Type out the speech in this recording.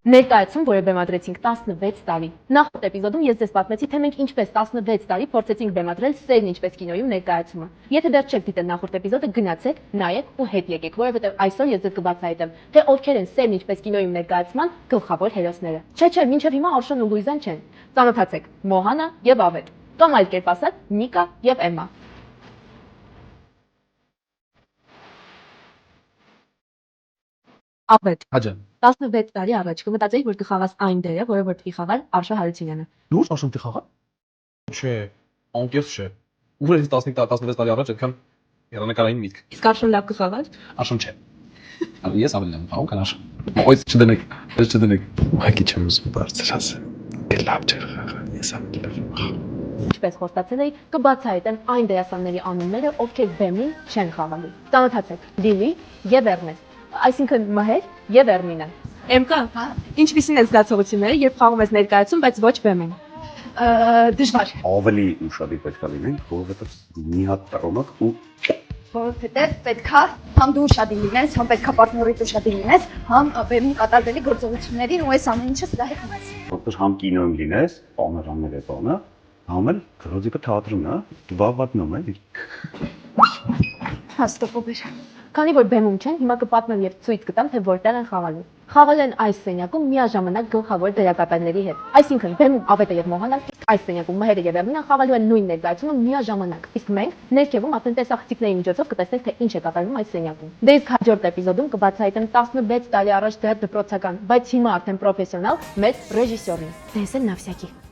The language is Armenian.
Ներկայացում, որը բեմադրեցինք 16 տարի։ Նախորդ էպիզոդում ես ձեզ պատմեցի, թե մենք ինչպես 16 տարի փորձեցինք բեմադրել Սերն ինչպես կինոյում ներկայացումը։ Եթե դեռ չեք դիտել նախորդ էպիզոդը, գնացեք, նայեք ու հետ եկեք, որովհետև այսօր ես ձեզ կբացահայտեմ, թե ովքեր են Սերն ինչպես կինոյում ներկայացման գլխավոր հերոսները։ Չէ, մինչև հիմա Արշուն ու Լուիզան չեն։ Ծանոթացեք, Մոհանա եւ Ավետ, կամ այլ կերպ ասած, Նիկա եւ Էմմա։ Ավետ, Հաջան։ 16 տարի առաջ կմտածեի, որ կխաղաս այն դերը, որը որ պիտի խաղար Արշա Հարությունյանը։ Դուրս Արշուն պիտի խաղա։ Չէ, անկեղծ չէ։ Ուր էս 15-16 տարի առաջ այդքան հեռանկարային միտք։ Իսկ Արշուն լավ կխաղար։ Արշուն չէ։ Ես ավելի լավ խաղում քան Արշուն։ Ոյս չդնեք, ես չդնեք։ Ուղղակի չեմ ուզում բարձր ասել։ Լավ չէ խաղա, ես ավելի լավ խաղում։ Ինչպես խոստացել էի, կբացահայտեմ այն դերասանների անունները, ովքեր բեմին չեն խաղալու։ Ծանոթացեք, Լիլի եւ Էրնեստ, այսինքն Մհեր եւ Էրմինե։ Էմկա, ինչպիսին է զգացողությունները, երբ խաղում ես ներկայացում, բայց ոչ բեմին։ Դժվար։ Ավելի ուշադիր պետք է լինենք, որովհետև մի հատ տրոմակ ու որովհետև պետքա համ դու ուշադիր լինես, համ պետքա պարտներիդ ուշադիր լինես, համ բեմի կատարվելի գործողություններին ու այս ամեն ինչը սրա հետ ունես։ որպես համ կինոյում լինես, պանորաները տոնը, համ էլ ռոզիկը թատրոնն է, վավատնում է։ Հաստոպոբեր։ Քանի որ բեմում չեն, հիմա կպատմեմ եւ ցույց կտամ, թե որտեղ են խաղալու։ Խաղալ են այս սենյակում միաժամանակ գլխավոր դերակատարների հետ։ Այսինքն բեմում Ավետը եւ Մոհանան, այս սենյակում Մհերը եւ Էրմինեն խաղալու են նույն ներկայացումը միաժամանակ։ Իսկ մենք ներքևում ասեն տեսախցիկների միջոցով կտեսնենք, թե ինչ է կատարվում այս սենյակում։ Դե իսկ հաջորդ էպիզոդում կբացահայտեմ 16 տարի առաջ դեռ դպրոցական, բայց հիմա արդեն պրոֆեսիոնալ մեծ ռեժիսորին։ Դեսել Նավսյակի։